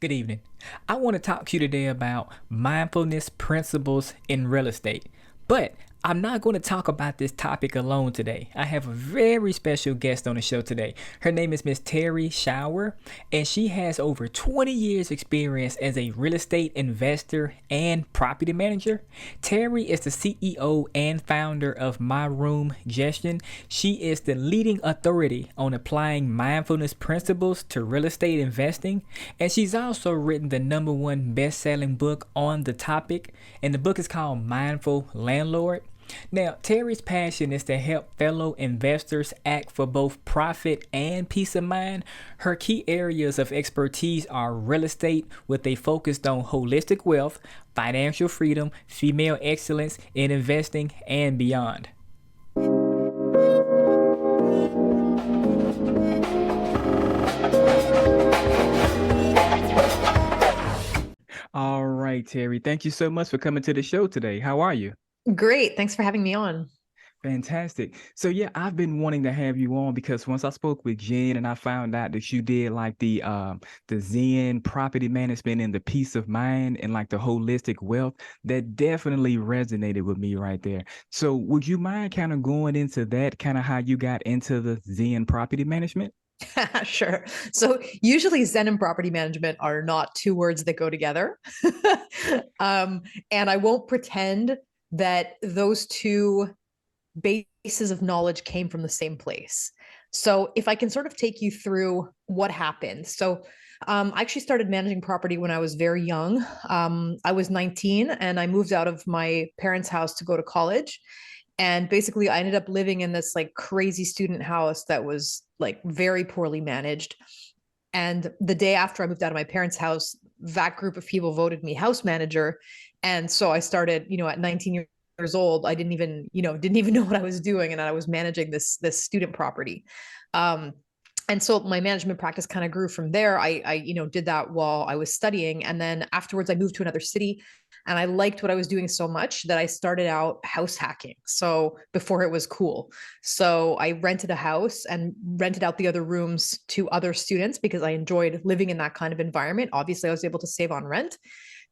Good evening. I want to talk to you today about mindfulness principles in real estate. But I'm not going to talk about this topic alone today. I have a very special guest on the show today. Her name is Miss Terrie Schauer, and she has over 20 years experience as a real estate investor and property manager. Terrie is the CEO and founder of My Room Gestion. She is the leading authority on applying mindfulness principles to real estate investing, and she's also written the number one best-selling book on the topic, and the book is called Mindful Landlord. Now, Terrie's passion is to help fellow investors act for both profit and peace of mind. Her key areas of expertise are real estate, with a focus on holistic wealth, financial freedom, female excellence in investing, and beyond. All right, Terrie, thank you so much for coming to the show today. How are you? Great. Thanks for having me on. Fantastic. So yeah, I've been wanting to have you on because once I spoke with Jen and I found out that you did like the Zen property management and the peace of mind and like the holistic wealth, that definitely resonated with me right there. So would you mind kind of going into that, kind of how you got into the Zen property management? Sure. So usually Zen and property management are not two words that go together. And I won't pretend that those two bases of knowledge came from the same place. So if I can sort of take you through what happened. I actually started managing property when I was very young. I was 19 and I moved out of my parents' house to go to college. And basically, I ended up living in this like crazy student house that was like very poorly managed. And the day after I moved out of my parents' house, that group of people voted me house manager. And so I started, at 19 years old, I didn't even know what I was doing, and I was managing this student property. Um, and so my management practice kind of grew from there. I did that while I was studying, and then afterwards I moved to another city, and I liked what I was doing so much that I started out house hacking. So before it was cool. So I rented a house and rented out the other rooms to other students because I enjoyed living in that kind of environment. Obviously, I was able to save on rent.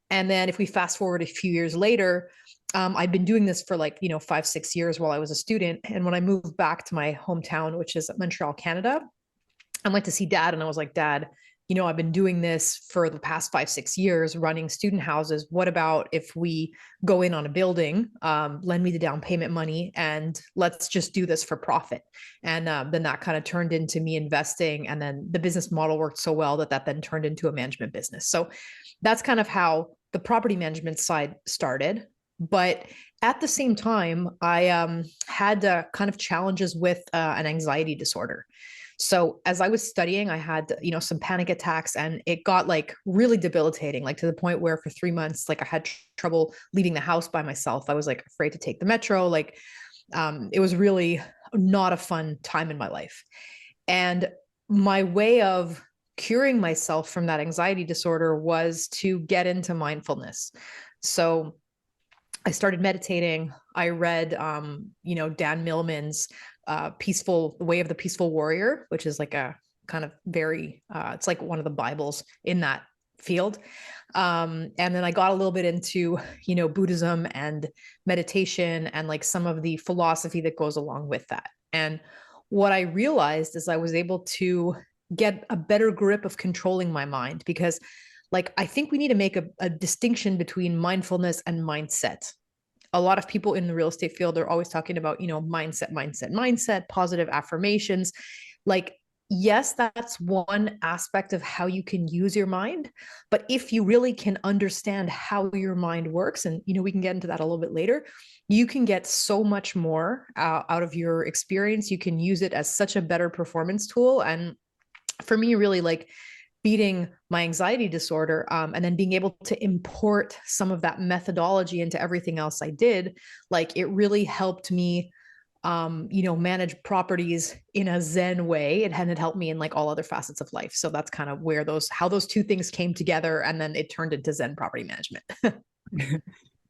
And then if we fast forward a few years later, I'd been doing this for like, 5, 6 years while I was a student. And when I moved back to my hometown, which is Montreal, Canada, I went to see dad and I was like, Dad, I've been doing this for the past 5, 6 years, running student houses. What about if we go in on a building, lend me the down payment money, and let's just do this for profit? And then that kind of turned into me investing. And then the business model worked so well that then turned into a management business. So that's kind of how the property management side started. But at the same time, I had kind of challenges with an anxiety disorder. So as I was studying, I had, some panic attacks, and it got like really debilitating, like to the point where for 3 months, like I had trouble leaving the house by myself. I was like afraid to take the metro. Like it was really not a fun time in my life. And my way of curing myself from that anxiety disorder was to get into mindfulness. So I started meditating. I read, Dan Millman's The Way of the Peaceful Warrior, which is like a kind of very, it's like one of the Bibles in that field. And then I got a little bit into, Buddhism and meditation and like some of the philosophy that goes along with that. And what I realized is I was able to get a better grip of controlling my mind, because like I think we need to make a distinction between mindfulness and mindset. A lot of people in the real estate field are always talking about, mindset, positive affirmations. Like, yes, that's one aspect of how you can use your mind. But if you really can understand how your mind works, and, we can get into that a little bit later, you can get so much more out of your experience. You can use it as such a better performance tool. And for me, really like beating my anxiety disorder, and then being able to import some of that methodology into everything else I did, like it really helped me, manage properties in a Zen way. It hadn't helped me in like all other facets of life. So that's kind of how those two things came together. And then it turned into Zen property management.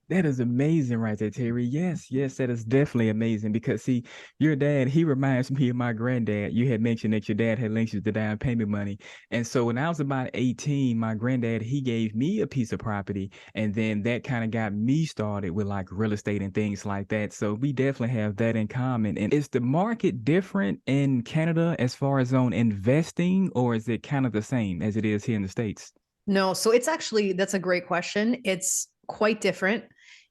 That is amazing right there, Terry. Yes, yes, that is definitely amazing because see, your dad, he reminds me of my granddad. You had mentioned that your dad had linked you to down payment money. And so when I was about 18, my granddad, he gave me a piece of property. And then that kind of got me started with like real estate and things like that. So we definitely have that in common. And is the market different in Canada as far as on investing, or is it kind of the same as it is here in the States? No, so it's actually, that's a great question. It's quite different.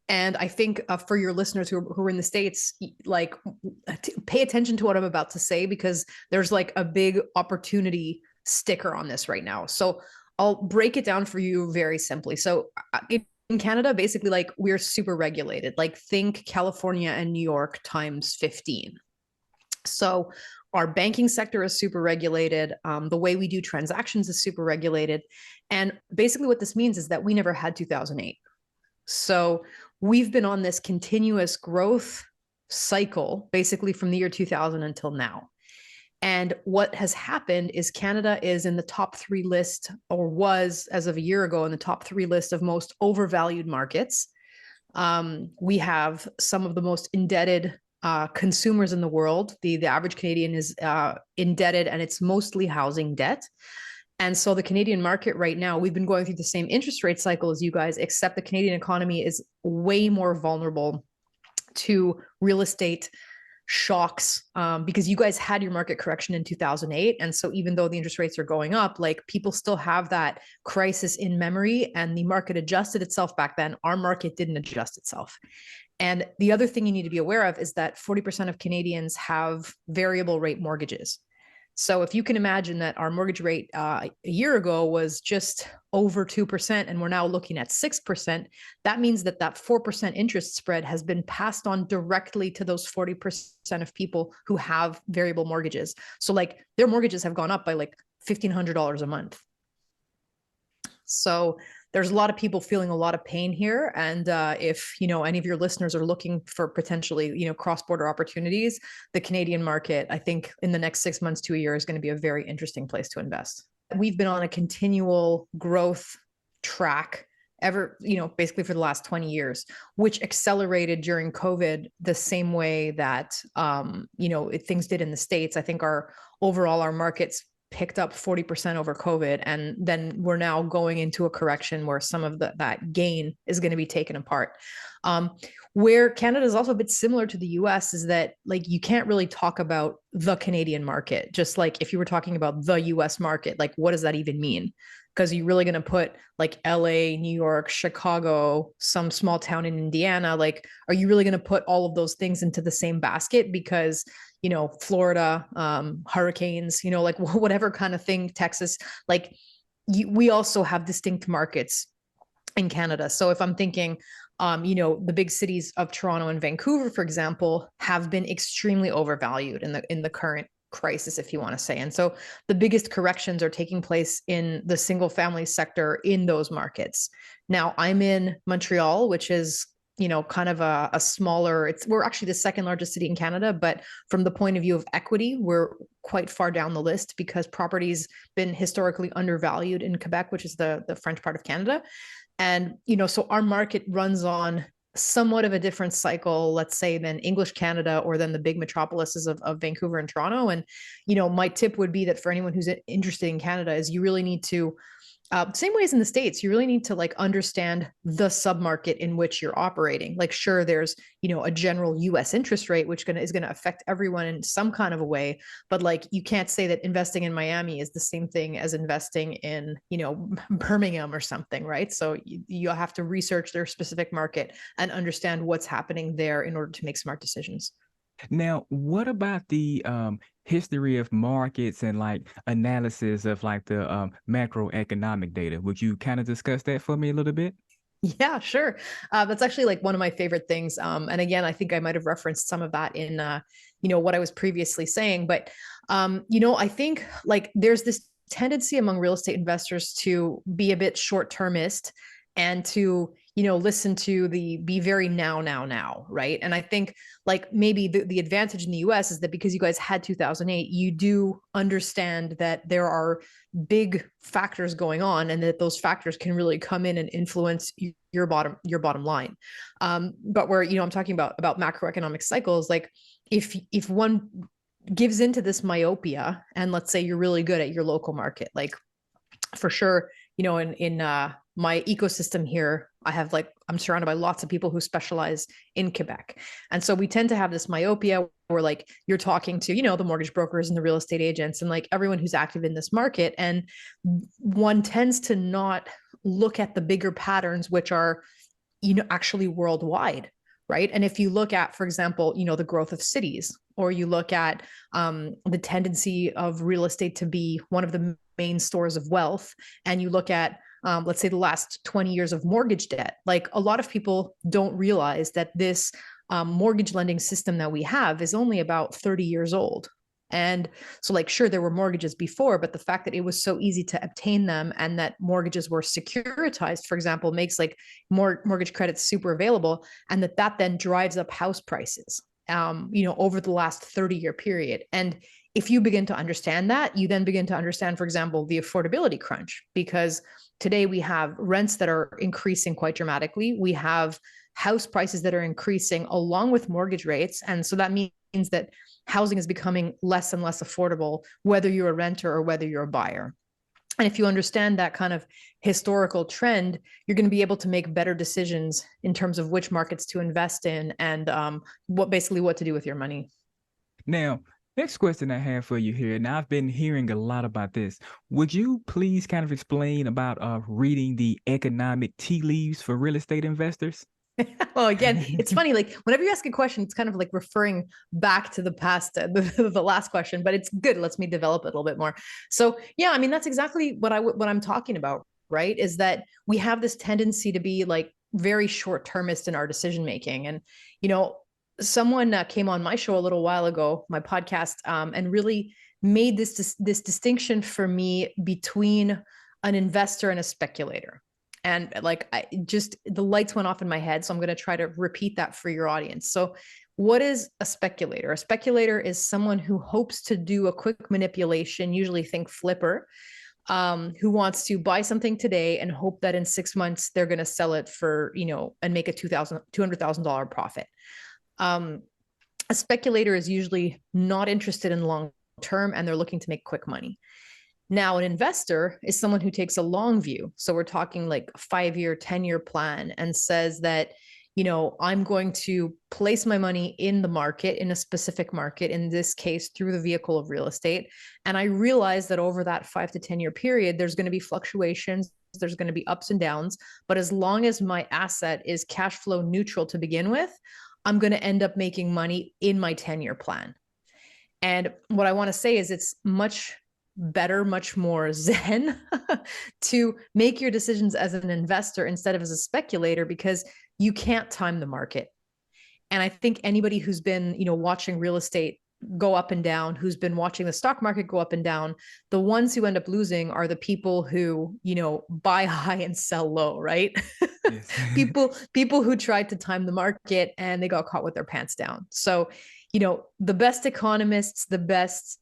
And I think for your listeners who are in the States, like pay attention to what I'm about to say, because there's like a big opportunity sticker on this right now. So I'll break it down for you very simply. So in Canada, basically, like we're super regulated, like think California and New York times 15. So our banking sector is super regulated. The way we do transactions is super regulated. And basically, what this means is that we never had 2008. So we've been on this continuous growth cycle, basically from the year 2000 until now. And what has happened is Canada is in the top three list, or was as of a year ago in the top three list of most overvalued markets. We have some of the most indebted consumers in the world. The average Canadian is indebted, and it's mostly housing debt. And so the Canadian market right now, we've been going through the same interest rate cycle as you guys, except the Canadian economy is way more vulnerable to real estate shocks, because you guys had your market correction in 2008. And so even though the interest rates are going up, like people still have that crisis in memory, and the market adjusted itself back then. Our market didn't adjust itself. And the other thing you need to be aware of is that 40% of Canadians have variable rate mortgages. So if you can imagine that our mortgage rate a year ago was just over 2%, and we're now looking at 6%, that means that that 4% interest spread has been passed on directly to those 40% of people who have variable mortgages. So like their mortgages have gone up by like $1,500 a month. So there's a lot of people feeling a lot of pain here. And if any of your listeners are looking for potentially cross-border opportunities, the Canadian market, I think in the next 6 months to a year, is going to be a very interesting place to invest. We've been on a continual growth track basically for the last 20 years, which accelerated during COVID the same way that things did in the States. I think our markets picked up 40% over COVID. And then we're now going into a correction where some of that gain is going to be taken apart. Where Canada is also a bit similar to the US is that like you can't really talk about the Canadian market. Just like if you were talking about the US market, like what does that even mean? Because you're really going to put like LA, New York, Chicago, some small town in Indiana. Like, are you really going to put all of those things into the same basket? Because Florida, hurricanes, like whatever kind of thing, Texas, like we also have distinct markets in Canada. So if I'm thinking, the big cities of Toronto and Vancouver, for example, have been extremely overvalued in the current crisis, if you want to say. And so the biggest corrections are taking place in the single family sector in those markets. Now I'm in Montreal, which is kind of a smaller, we're actually the second largest city in Canada, but from the point of view of equity, we're quite far down the list because property's been historically undervalued in Quebec, which is the French part of Canada. And, so our market runs on somewhat of a different cycle, let's say, than English Canada or than the big metropolises of Vancouver and Toronto. And, my tip would be that for anyone who's interested in Canada is you really need to same way as in the States, you really need to like understand the submarket in which you're operating. Like, sure, there's, a general US interest rate, which is going to affect everyone in some kind of a way. But like, you can't say that investing in Miami is the same thing as investing in, Birmingham or something, right? So you have to research their specific market and understand what's happening there in order to make smart decisions. Now, what about the history of markets and like analysis of like the macroeconomic data? Would you kind of discuss that for me a little bit? Yeah, sure. That's actually like one of my favorite things. And again, I think I might have referenced some of that in, what I was previously saying. But, I think like there's this tendency among real estate investors to be a bit short-termist and to, listen to the be very now, right? And I think like maybe the advantage in the US is that because you guys had 2008, you do understand that there are big factors going on and that those factors can really come in and influence your bottom line. But where, I'm talking about macroeconomic cycles, like if one gives into this myopia, and let's say you're really good at your local market, like for sure, in my ecosystem here, I'm surrounded by lots of people who specialize in Quebec. And so we tend to have this myopia where like you're talking to, the mortgage brokers and the real estate agents and like everyone who's active in this market. And one tends to not look at the bigger patterns, which are, actually worldwide. Right. And if you look at, for example, the growth of cities, or you look at the tendency of real estate to be one of the main stores of wealth, and you look at, let's say, the last 20 years of mortgage debt, like a lot of people don't realize that this mortgage lending system that we have is only about 30 years old. And so, like, sure, there were mortgages before, but the fact that it was so easy to obtain them and that mortgages were securitized, for example, makes like more mortgage credits super available, and that then drives up house prices, over the last 30-year period. And if you begin to understand that, you then begin to understand, for example, the affordability crunch, because today we have rents that are increasing quite dramatically. We have house prices that are increasing along with mortgage rates. And so that means that housing is becoming less and less affordable, whether you're a renter or whether you're a buyer. And if you understand that kind of historical trend, you're going to be able to make better decisions in terms of which markets to invest in and what to do with your money. Now, next question I have for you here. Now, I've been hearing a lot about this. Would you please kind of explain about reading the economic tea leaves for real estate investors? Well, again, it's funny. Like whenever you ask a question, it's kind of like referring back to the past, the last question. But it's good. It lets me develop it a little bit more. So yeah, I mean that's exactly what I'm talking about. Right? Is that we have this tendency to be like very short termist in our decision making, and someone came on my show a little while ago, my podcast, and really made this distinction for me between an investor and a speculator. And like the lights went off in my head. So I'm going to try to repeat that for your audience. So what is a speculator? A speculator is someone who hopes to do a quick manipulation, usually think flipper, who wants to buy something today and hope that in 6 months they're going to sell it for, and make a $200,000 profit. A speculator is usually not interested in long term and they're looking to make quick money. Now, an investor is someone who takes a long view. So we're talking like a 5-year, 10-year plan, and says that, I'm going to place my money in the market, in a specific market, in this case, through the vehicle of real estate. And I realize that over that 5 to 10-year period, there's going to be fluctuations, there's going to be ups and downs. But as long as my asset is cash flow neutral to begin with, I'm going to end up making money in my 10-year plan. And what I want to say is it's much better, much more zen to make your decisions as an investor instead of as a speculator, because you can't time the market. And I think anybody who's been, watching real estate go up and down, who's been watching the stock market go up and down, the ones who end up losing are the people who, buy high and sell low, right? Yes. people who tried to time the market and they got caught with their pants down. So, the best economists, the best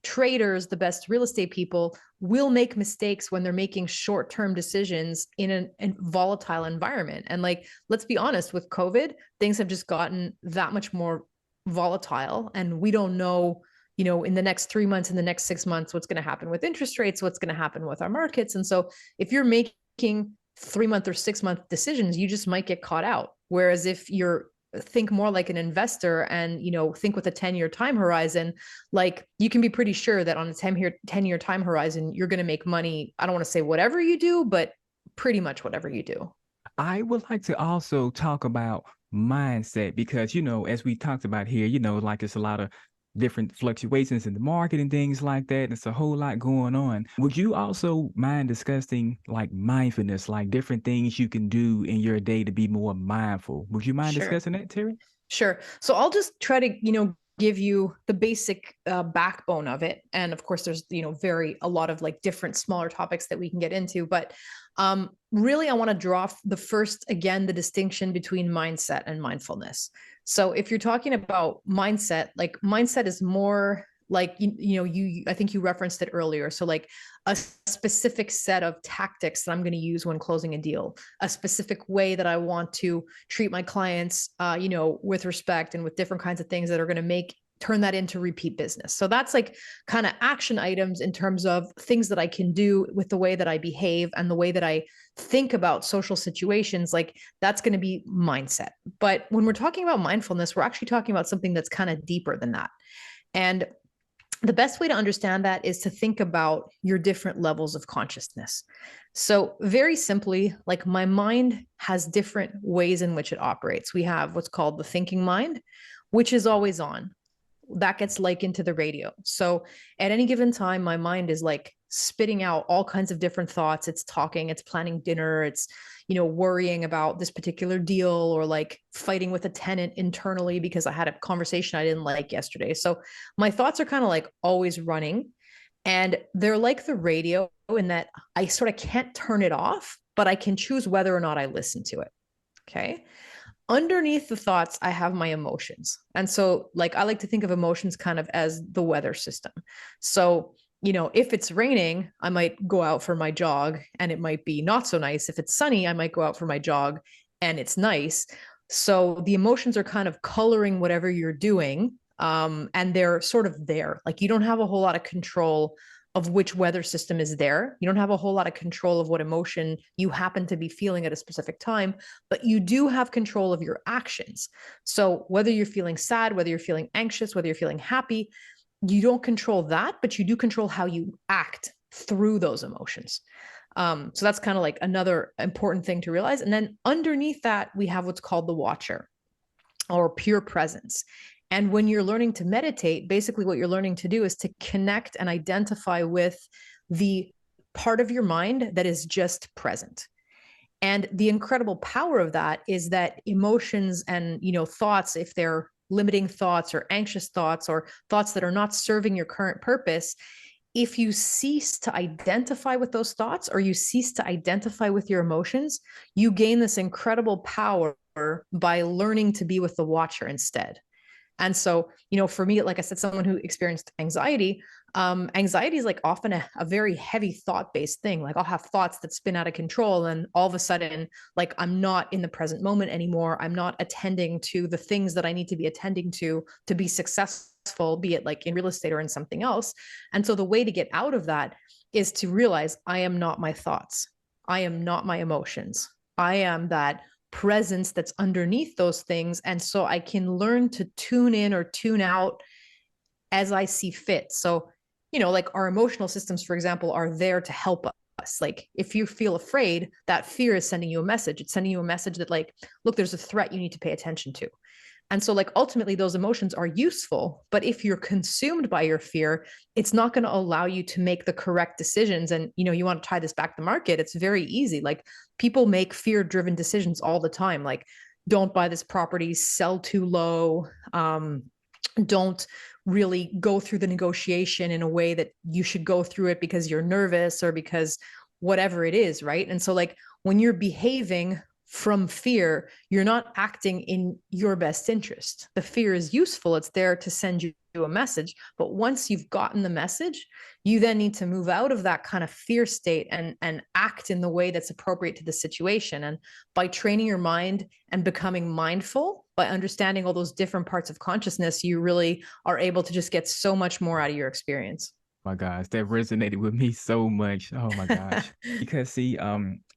traders, the best real estate people will make mistakes when they're making short-term decisions in a volatile environment. And like, let's be honest, with COVID, things have just gotten that much more volatile. And we don't know, in the next 3 months, in the next 6 months, what's going to happen with interest rates, what's going to happen with our markets. And so if you're making 3-month or 6-month decisions, you just might get caught out. Whereas if you're think more like an investor and think with a 10-year time horizon, like you can be pretty sure that on a 10-year time horizon you're going to make money. I don't want to say whatever you do, but pretty much whatever you do. I would like to also talk about mindset because, as we talked about here, like it's a lot of different fluctuations in the market and things like that. It's a whole lot going on. Would you also mind discussing like mindfulness, like different things you can do in your day to be more mindful? Would you mind discussing that, Terrie? Sure. So I'll just try to, give you the basic backbone of it. And of course, there's, a lot of like different smaller topics that we can get into. But Really, I want to draw the first, again, the distinction between mindset and mindfulness. So if you're talking about mindset, like mindset is more like, I think you referenced it earlier. So like a specific set of tactics that I'm going to use when closing a deal, a specific way that I want to treat my clients, with respect and with different kinds of things that are going to turn that into repeat business. So that's like kind of action items in terms of things that I can do with the way that I behave and the way that I think about social situations. Like that's going to be mindset. But when we're talking about mindfulness, we're actually talking about something that's kind of deeper than that. And the best way to understand that is to think about your different levels of consciousness. So, very simply, like my mind has different ways in which it operates. We have what's called the thinking mind, which is always on. That gets likened to the radio. So at any given time, my mind is like spitting out all kinds of different thoughts. It's talking, it's planning dinner, it's, worrying about this particular deal, or like fighting with a tenant internally because I had a conversation I didn't like yesterday. So my thoughts are kind of like always running, and they're like the radio in that I sort of can't turn it off, but I can choose whether or not I listen to it. Okay. Underneath the thoughts, I have my emotions. And so, like, I like to think of emotions kind of as the weather system. So, if it's raining, I might go out for my jog and it might be not so nice. If it's sunny, I might go out for my jog and it's nice. So the emotions are kind of coloring whatever you're doing. And they're sort of there. Like you don't have a whole lot of control of which weather system is there. You don't have a whole lot of control of what emotion you happen to be feeling at a specific time, but you do have control of your actions. So whether you're feeling sad, whether you're feeling anxious, whether you're feeling happy, you don't control that, but you do control how you act through those emotions. So that's kind of like another important thing to realize. And then underneath that, we have what's called the watcher or pure presence. And when you're learning to meditate, basically what you're learning to do is to connect and identify with the part of your mind that is just present. And the incredible power of that is that emotions and, thoughts, if they're limiting thoughts or anxious thoughts or thoughts that are not serving your current purpose, if you cease to identify with those thoughts or you cease to identify with your emotions, you gain this incredible power by learning to be with the watcher instead. And so, for me, like I said, someone who experienced anxiety, anxiety is like often a very heavy thought-based thing. Like I'll have thoughts that spin out of control, and all of a sudden, like I'm not in the present moment anymore. I'm not attending to the things that I need to be attending to be successful, be it like in real estate or in something else. And so the way to get out of that is to realize I am not my thoughts. I am not my emotions. I am that presence that's underneath those things. And so I can learn to tune in or tune out as I see fit. So, like our emotional systems, for example, are there to help us. Like if you feel afraid, that fear is sending you a message. It's sending you a message that like, look, there's a threat you need to pay attention to. And so, like, ultimately, those emotions are useful. But if you're consumed by your fear, it's not going to allow you to make the correct decisions. And, you want to tie this back to the market. It's very easy. Like, people make fear driven decisions all the time. Like, don't buy this property, sell too low, don't really go through the negotiation in a way that you should go through it because you're nervous or because whatever it is. Right. And so, like, when you're behaving from fear, you're not acting in your best interest. The fear is useful. It's there to send you a message. But once you've gotten the message, you then need to move out of that kind of fear state and act in the way that's appropriate to the situation. And by training your mind and becoming mindful, by understanding all those different parts of consciousness, you really are able to just get so much more out of your experience. My gosh, that resonated with me so much. Oh my gosh. Because see,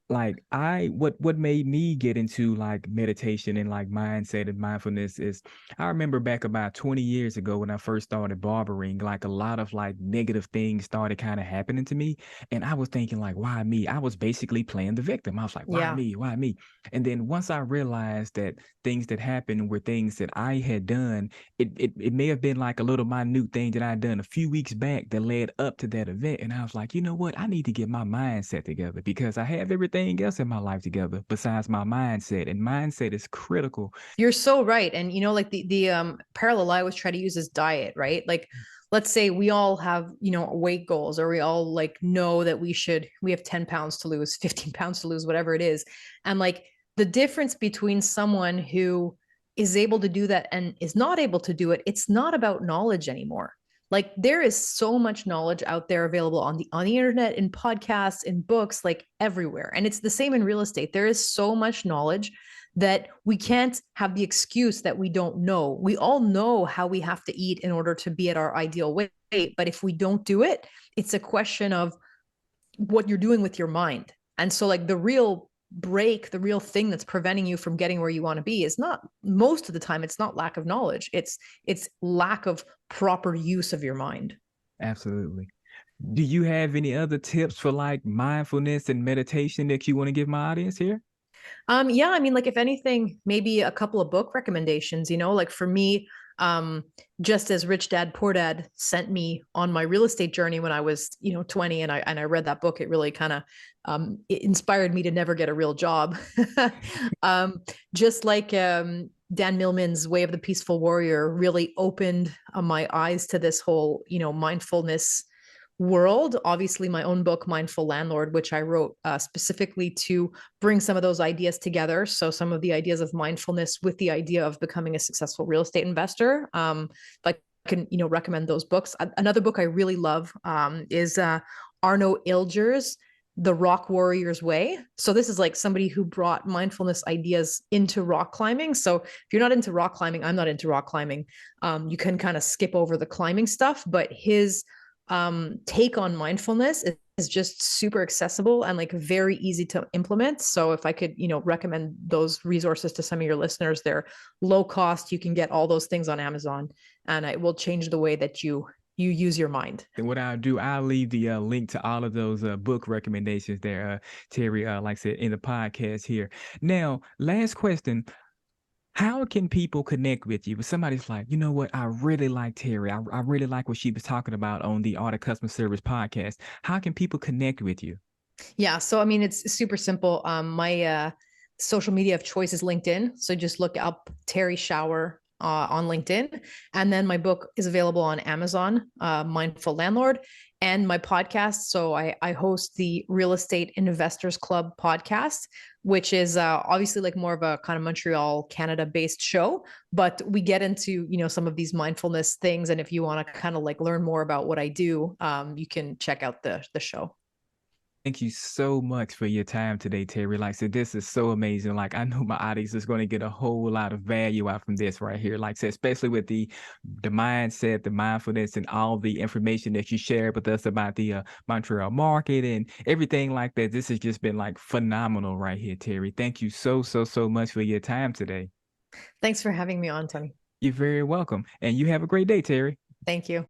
like what made me get into like meditation and like mindset and mindfulness is I remember back about 20 years ago when I first started barbering, like a lot of like negative things started kind of happening to me. And I was thinking, like, why me? I was basically playing the victim. I was like, why Yeah. me? Why me? And then once I realized that things that happened were things that I had done, it may have been like a little minute thing that I'd done a few weeks back that led up to that event. And I was like, you know what? I need to get my mindset together because I have everything else in my life together besides my mindset. And mindset is critical. You're so right. And like the parallel I always try to use is diet, right? Like let's say we all have, weight goals, or we all like know that we have 10 pounds to lose, 15 pounds to lose, whatever it is. And like the difference between someone who is able to do that and is not able to do it, it's not about knowledge anymore. Like there is so much knowledge out there available on the internet, in podcasts, in books, like everywhere. And it's the same in real estate. There is so much knowledge that we can't have the excuse that we don't know. We all know how we have to eat in order to be at our ideal weight. But if we don't do it, it's a question of what you're doing with your mind. And so, like, the real thing that's preventing you from getting where you want to be is not, most of the time, it's not lack of knowledge. It's lack of proper use of your mind. Absolutely. Do you have any other tips for like mindfulness and meditation that you want to give my audience here? Yeah, I mean, like if anything, maybe a couple of book recommendations, like for me, um, just as Rich Dad Poor Dad sent me on my real estate journey when I was, 20, and I read that book, it really kind of it inspired me to never get a real job. um, just like Dan Millman's Way of the Peaceful Warrior really opened my eyes to this whole, mindfulness world. Obviously, my own book, Mindful Landlord, which I wrote specifically to bring some of those ideas together. So, some of the ideas of mindfulness with the idea of becoming a successful real estate investor. But I can, recommend those books. Another book I really love is Arno Ilger's The Rock Warrior's Way. So this is like somebody who brought mindfulness ideas into rock climbing. So if you're not into rock climbing, I'm not into rock climbing. You can kind of skip over the climbing stuff, but his take on mindfulness is just super accessible and like very easy to implement. So if I could, recommend those resources to some of your listeners, they're low cost. You can get all those things on Amazon, and it will change the way that you use your mind. And what I'll do, I'll leave the link to all of those book recommendations there, Terry, like I said, in the podcast here. Now, last question. How can people connect with you? If somebody's like, you know what, I really like Terry. I really like what she was talking about on the Art of Customer Service podcast. How can people connect with you? Yeah. So, I mean, it's super simple. My social media of choice is LinkedIn. So just look up Terrie Schauer on LinkedIn. And then my book is available on Amazon, Mindful Landlord, and my podcast. So I host the Real Estate Investors Club podcast, which is obviously like more of a kind of Montreal, Canada based show. But we get into, some of these mindfulness things. And if you want to kind of like learn more about what I do, you can check out the show. Thank you so much for your time today, Terry. Like I said, this is so amazing. Like I know my audience is going to get a whole lot of value out from this right here. Like I said, especially with the mindset, the mindfulness, and all the information that you shared with us about the Montreal market and everything like that. This has just been like phenomenal right here, Terry. Thank you so much for your time today. Thanks for having me on, Tony. You're very welcome. And you have a great day, Terry. Thank you.